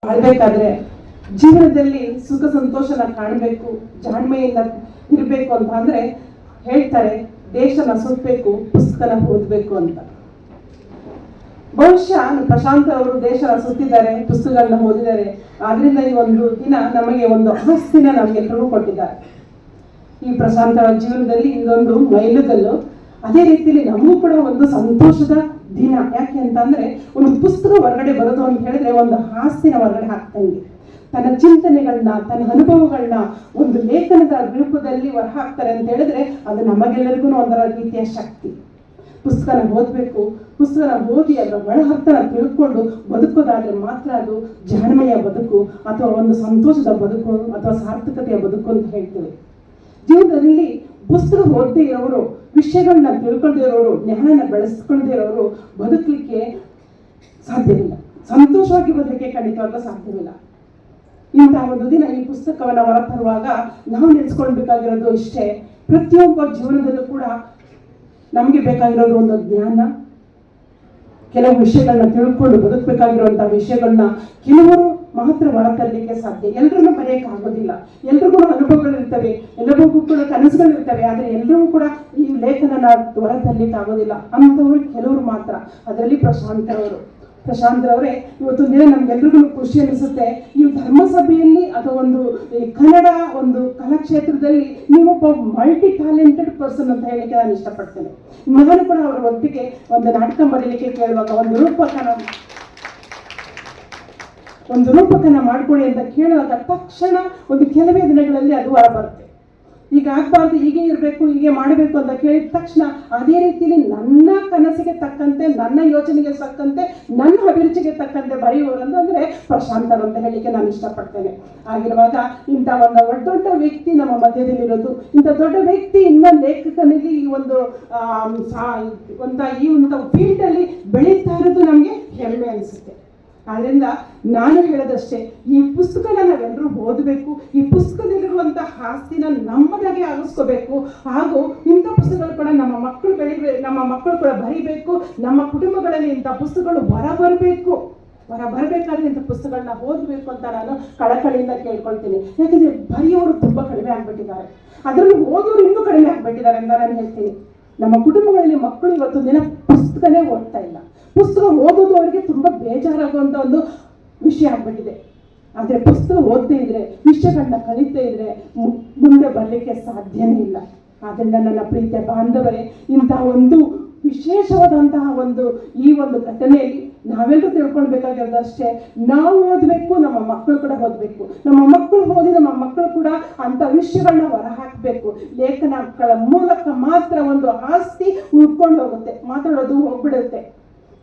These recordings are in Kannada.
ಬಾಳ್ಬೇಕಾದ್ರೆ ಜೀವನದಲ್ಲಿ ಸುಖ ಸಂತೋಷನ ಕಾಣಬೇಕು, ಜಾಣ್ಮೆಯಿಂದ ಇರಬೇಕು ಅಂತ ಅಂದ್ರೆ ಹೇಳ್ತಾರೆ, ದೇಶನ ಸುತ್ತಬೇಕು, ಪುಸ್ತಕನ ಓದಬೇಕು ಅಂತ. ಬಹುಶಃ ಪ್ರಶಾಂತ್ ಅವರು ದೇಶನ ಸುತ್ತಿದ್ದಾರೆ, ಪುಸ್ತಕಗಳನ್ನ ಓದಿದ್ದಾರೆ. ಆದ್ರಿಂದ ಈ ಒಂದು ದಿನ ನಮಗೆ ಒಂದು ಆಸ್ತಿನ ನಮ್ಗೆಲ್ಲರಿಗೂ ಕೊಟ್ಟಿದ್ದಾರೆ. ಈ ಪ್ರಶಾಂತ್ ಅವರ ಜೀವನದಲ್ಲಿ ಇದೊಂದು ಮೈಲುಗಲ್ಲು. ಅದೇ ರೀತಿಯಲ್ಲಿ ನಮಗೂ ಕೂಡ ಒಂದು ಸಂತೋಷದ ದಿನ. ಯಾಕೆ ಅಂತಂದ್ರೆ ಒಂದು ಪುಸ್ತಕ ಹೊರಗಡೆ ಬರೋದು ಅಂತ ಹೇಳಿದ್ರೆ ಒಂದು ಆಸ್ತಿನ ಹೊರಗಡೆ ಹಾಕ್ತಂಗೆ. ತನ್ನ ಚಿಂತನೆಗಳನ್ನ, ತನ್ನ ಅನುಭವಗಳನ್ನ ಒಂದು ಲೇಖನದ ರೂಪದಲ್ಲಿ ಹೊರ ಹಾಕ್ತಾರೆ ಅಂತ ಹೇಳಿದ್ರೆ ಅದು ನಮಗೆಲ್ಲರಿಗೂ ಒಂದರ ರೀತಿಯ ಶಕ್ತಿ. ಪುಸ್ತಕನ ಓದಬೇಕು, ಪುಸ್ತಕನ ಓದಿ ಅದರ ಒಳಹರ್ತನ ತಿಳ್ಕೊಂಡು ಬದುಕೋದಾದ್ರೆ ಮಾತ್ರ ಅದು ಜಾಣ್ಮೆಯ ಬದುಕು ಅಥವಾ ಒಂದು ಸಂತೋಷದ ಬದುಕು ಅಥವಾ ಸಾರ್ಥಕತೆಯ ಬದುಕು ಅಂತ ಹೇಳ್ತೀವಿ. ಜೀವನದಲ್ಲಿ ಪುಸ್ತಕ ಓದದೇ ಇರೋರು, ವಿಷಯಗಳನ್ನ ತಿಳ್ಕೊಳ್ದೇ ಇರೋರು, ಜ್ಞಾನನ ಬೆಳೆಸ್ಕೊಳ್ದೇ ಇರೋರು ಬದುಕಲಿಕ್ಕೆ ಸಾಧ್ಯವಿಲ್ಲ. ಸಂತೋಷವಾಗಿ ಬದುಕಲಿಕ್ಕೆ ಖಂಡಿತವಾಗ್ಲೂ ಸಾಧ್ಯವಿಲ್ಲ. ಇಂತಹ ಒಂದು ದಿನ ಈ ಪುಸ್ತಕವನ್ನ ಹೊರತರುವಾಗ ನಾವು ನೆನೆಸ್ಕೊಳ್ಬೇಕಾಗಿರೋದು ಇಷ್ಟೇ, ಪ್ರತಿಯೊಬ್ಬ ಜೀವನದಲ್ಲೂ ಕೂಡ ನಮಗೆ ಬೇಕಾಗಿರೋದು ಒಂದು ಜ್ಞಾನ, ಕೆಲವು ವಿಷಯಗಳನ್ನ ತಿಳ್ಕೊಂಡು ಬದುಕಬೇಕಾಗಿರುವಂತಹ ವಿಷಯಗಳನ್ನ ಕೆಲವರು ಮಾತ್ರ ಹೊರತರಲಿಕ್ಕೆ ಸಾಧ್ಯ. ಎಲ್ಲರನ್ನೂ ಬರೆಯಕ್ಕೆ ಆಗೋದಿಲ್ಲ. ಎಲ್ರಿಗೂ ಅನುಭವಗಳಿರ್ತವೆ, ಎಲ್ಲರಿಗೂ ಕೂಡ ಕನಸುಗಳಿರ್ತವೆ. ಆದರೆ ಎಲ್ಲರಿಗೂ ಕೂಡ ಈ ಲೇಖನನ ಹೊರತರಲಿಕ್ಕೆ ಆಗೋದಿಲ್ಲ. ಅಂಥವ್ರು ಕೆಲವರು ಮಾತ್ರ. ಅದರಲ್ಲಿ ಪ್ರಶಾಂತ್ರವರೇ ಇವತ್ತೊಂದು ದಿನ ನಮ್ಗೆಲ್ರಿಗೂ ಖುಷಿ ಅನಿಸುತ್ತೆ. ನೀವು ಧರ್ಮಸಭೆಯಲ್ಲಿ ಅಥವಾ ಒಂದು ಕನ್ನಡ ಒಂದು ಕಲಾಕ್ಷೇತ್ರದಲ್ಲಿ ನೀವೊಬ್ಬ ಮಲ್ಟಿ ಟ್ಯಾಲೆಂಟೆಡ್ ಪರ್ಸನ್ ಅಂತ ಹೇಳಿಕ್ಕೆ ನಾನು ಇಷ್ಟಪಡ್ತೇನೆ. ನಾನು ಕೂಡ ಅವರ ಒಟ್ಟಿಗೆ ಒಂದು ನಾಟಕ ಬರೀಲಿಕ್ಕೆ ಕೇಳುವಾಗ ಒಂದು ರೂಪಕನ ಮಾಡ್ಕೊಳ್ಳಿ ಅಂತ ಕೇಳುವಾಗ ತಕ್ಷಣ ಒಂದು ಕೆಲವೇ ದಿನಗಳಲ್ಲಿ ಅದು ಹೊರ ಬರುತ್ತೆ. ಈಗ ಆಗ್ಬಾರ್ದು, ಹೀಗೆ ಇರಬೇಕು, ಹೀಗೆ ಮಾಡಬೇಕು ಅಂತ ಕೇಳಿದ ತಕ್ಷಣ ಅದೇ ರೀತಿಯಲ್ಲಿ ನನ್ನ ಕನಸಿಗೆ ತಕ್ಕಂತೆ, ನನ್ನ ಯೋಚನೆಗೆ ತಕ್ಕಂತೆ, ನನ್ನ ಅಭಿರುಚಿಗೆ ತಕ್ಕಂತೆ ಬರೆಯುವರು ಅಂತಂದ್ರೆ ಪ್ರಶಾಂತರು ಅಂತ ಹೇಳಿಕ್ಕೆ ನಾನು ಇಷ್ಟಪಡ್ತೇನೆ. ಆಗಿರುವಾಗ ಇಂಥ ಒಂದು ದೊಡ್ಡ ವ್ಯಕ್ತಿ ನಮ್ಮ ಮಧ್ಯದಲ್ಲಿರೋದು, ಇಂಥ ದೊಡ್ಡ ವ್ಯಕ್ತಿ ಇನ್ನೊಂದು ಲೇಖಕನಿಗೆ ಈ ಒಂದು ಫೀಲ್ಡಲ್ಲಿ ಬೆಳೀತಾ ಇರೋದು ನಮಗೆ ಹೆಮ್ಮೆ ಅನಿಸುತ್ತೆ. ಆದ್ರಿಂದ ನಾನು ಹೇಳೋದಷ್ಟೇ, ಈ ಪುಸ್ತಕನ ನಾವೆಲ್ಲರೂ ಓದಬೇಕು. ಈ ಪುಸ್ತಕದಲ್ಲಿರುವಂತಹ ಆಸ್ತಿನ ನಮ್ಮದಾಗಿ ಆಗಿಸ್ಕೋಬೇಕು. ಹಾಗೂ ಇಂಥ ಪುಸ್ತಕಗಳು ಕೂಡ ನಮ್ಮ ಮಕ್ಕಳು ಕೂಡ ಬರೀಬೇಕು. ನಮ್ಮ ಕುಟುಂಬಗಳಲ್ಲಿ ಇಂಥ ಪುಸ್ತಕಗಳು ಹೊರ ಬರಬೇಕಾದ್ರೆ ಇಂಥ ಪುಸ್ತಕಗಳನ್ನ ಓದಬೇಕು ಅಂತ ನಾನು ಕಳಕಳಿಯಿಂದ ಕೇಳ್ಕೊಳ್ತೀನಿ. ಯಾಕಂದ್ರೆ ಬರೆಯೋರು ತುಂಬಾ ಕಡಿಮೆ ಆಗ್ಬಿಟ್ಟಿದ್ದಾರೆ, ಅದರಲ್ಲಿ ಓದೋರು ಇನ್ನೂ ಕಡಿಮೆ ಆಗ್ಬಿಟ್ಟಿದ್ದಾರೆ ಅಂತ ನಾನು ಹೇಳ್ತೀನಿ. ನಮ್ಮ ಕುಟುಂಬಗಳಲ್ಲಿ ಮಕ್ಕಳು ಇವತ್ತು ದಿನ ಪುಸ್ತಕನೇ ಓದ್ತಾ ಇಲ್ಲ. ಪುಸ್ತಕ ಓದೋದು ಅವರಿಗೆ ತುಂಬಾ ಬೇಜಾರಾಗುವಂತ ಒಂದು ವಿಷಯ ಆಗ್ಬಿಟ್ಟಿದೆ. ಆದ್ರೆ ಪುಸ್ತಕ ಓದದೇ ಇದ್ರೆ, ವಿಷಯಗಳನ್ನ ಕಲಿತಾ ಇದ್ರೆ ಮುಂದೆ ಬರಲಿಕ್ಕೆ ಸಾಧ್ಯನೇ ಇಲ್ಲ. ಆದ್ರಿಂದ ನನ್ನ ಪ್ರೀತಿಯ ಬಾಂಧವರೇ, ಇಂತಹ ಒಂದು ವಿಶೇಷವಾದಂತಹ ಈ ಒಂದು ಘಟನೆಯಲ್ಲಿ ನಾವೆಲ್ಲರೂ ತಿಳ್ಕೊಳ್ಬೇಕಾಗಿರೋದು ಅಷ್ಟೇ, ನಾವು ಓದಬೇಕು, ನಮ್ಮ ಮಕ್ಕಳು ಕೂಡ ಓದಬೇಕು. ನಮ್ಮ ಮಕ್ಕಳು ಓದಿ ನಮ್ಮ ಮಕ್ಕಳು ಕೂಡ ಅಂತ ವಿಷಯಗಳನ್ನ ಹೊರ ಹಾಕಬೇಕು. ಲೇಖನಗಳ ಮೂಲಕ ಮಾತ್ರ ಒಂದು ಆಸ್ತಿ ಉಳ್ಕೊಂಡು ಹೋಗುತ್ತೆ, ಮಾತಾಡೋದು ಹೋಗ್ಬಿಡುತ್ತೆ.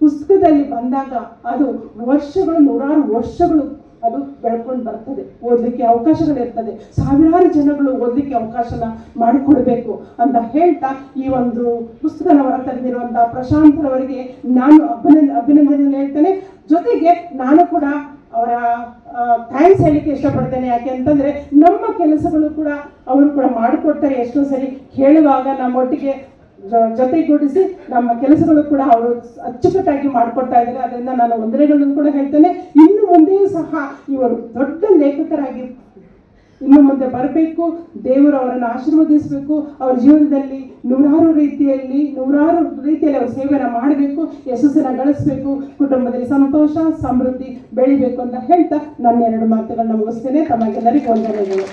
ಪುಸ್ತಕದಲ್ಲಿ ಬಂದಾಗ ಅದು ನೂರಾರು ವರ್ಷಗಳು ಅದು ಬೆಳ್ಕೊಂಡು ಬರ್ತದೆ. ಓದಲಿಕ್ಕೆ ಅವಕಾಶಗಳಿರ್ತದೆ, ಸಾವಿರಾರು ಜನಗಳು ಓದಲಿಕ್ಕೆ ಅವಕಾಶನ ಮಾಡಿಕೊಡ್ಬೇಕು ಅಂತ ಹೇಳ್ತಾ ಈ ಒಂದು ಪುಸ್ತಕನ ಹೊರತಂದಿರುವಂತಹ ಪ್ರಶಾಂತ್ರವರಿಗೆ ನಾನು ಅಭಿನಂದನೆ ಹೇಳ್ತೇನೆ. ಜೊತೆಗೆ ನಾನು ಕೂಡ ಅವರ ಥ್ಯಾಂಕ್ಸ್ ಹೇಳಲಿಕ್ಕೆ ಇಷ್ಟಪಡ್ತೇನೆ. ಯಾಕೆ ಅಂತಂದ್ರೆ ನಮ್ಮ ಕೆಲಸಗಳು ಕೂಡ ಅವರು ಕೂಡ ಮಾಡಿಕೊಡ್ತಾರೆ. ಎಷ್ಟೋ ಸರಿ ಹೇಳುವಾಗ ನಮ್ಮೊಟ್ಟಿಗೆ ಜೊತೆಗೂಡಿಸಿ ನಮ್ಮ ಕೆಲಸಗಳು ಕೂಡ ಅವರು ಅಚ್ಚುಕಟ್ಟಾಗಿ ಮಾಡಿಕೊಡ್ತಾ ಇದ್ದಾರೆ. ಅದರಿಂದ ನಾನು ವಂದನೆಗಳನ್ನು ಕೂಡ ಹೇಳ್ತೇನೆ. ಇನ್ನು ಮುಂದೆಯೂ ಸಹ ಇವರು ದೊಡ್ಡ ಲೇಖಕರಾಗಿ ಇನ್ನು ಮುಂದೆ ಬರಬೇಕು. ದೇವರು ಅವರನ್ನು ಆಶೀರ್ವದಿಸಬೇಕು. ಅವರ ಜೀವನದಲ್ಲಿ ನೂರಾರು ರೀತಿಯಲ್ಲಿ ಅವರು ಸೇವೆಯನ್ನು ಮಾಡಬೇಕು, ಯಶಸ್ಸನ್ನು ಗಳಿಸಬೇಕು, ಕುಟುಂಬದಲ್ಲಿ ಸಂತೋಷ ಸಮೃದ್ಧಿ ಬೆಳಿಬೇಕು ಅಂತ ಹೇಳ್ತಾ ನನ್ನ 2 ಮಾತುಗಳನ್ನ ಮುಗಿಸ್ತೇನೆ. ತಮಗೆಲ್ಲರಿಗೂ ವಂದನೆಗಳು.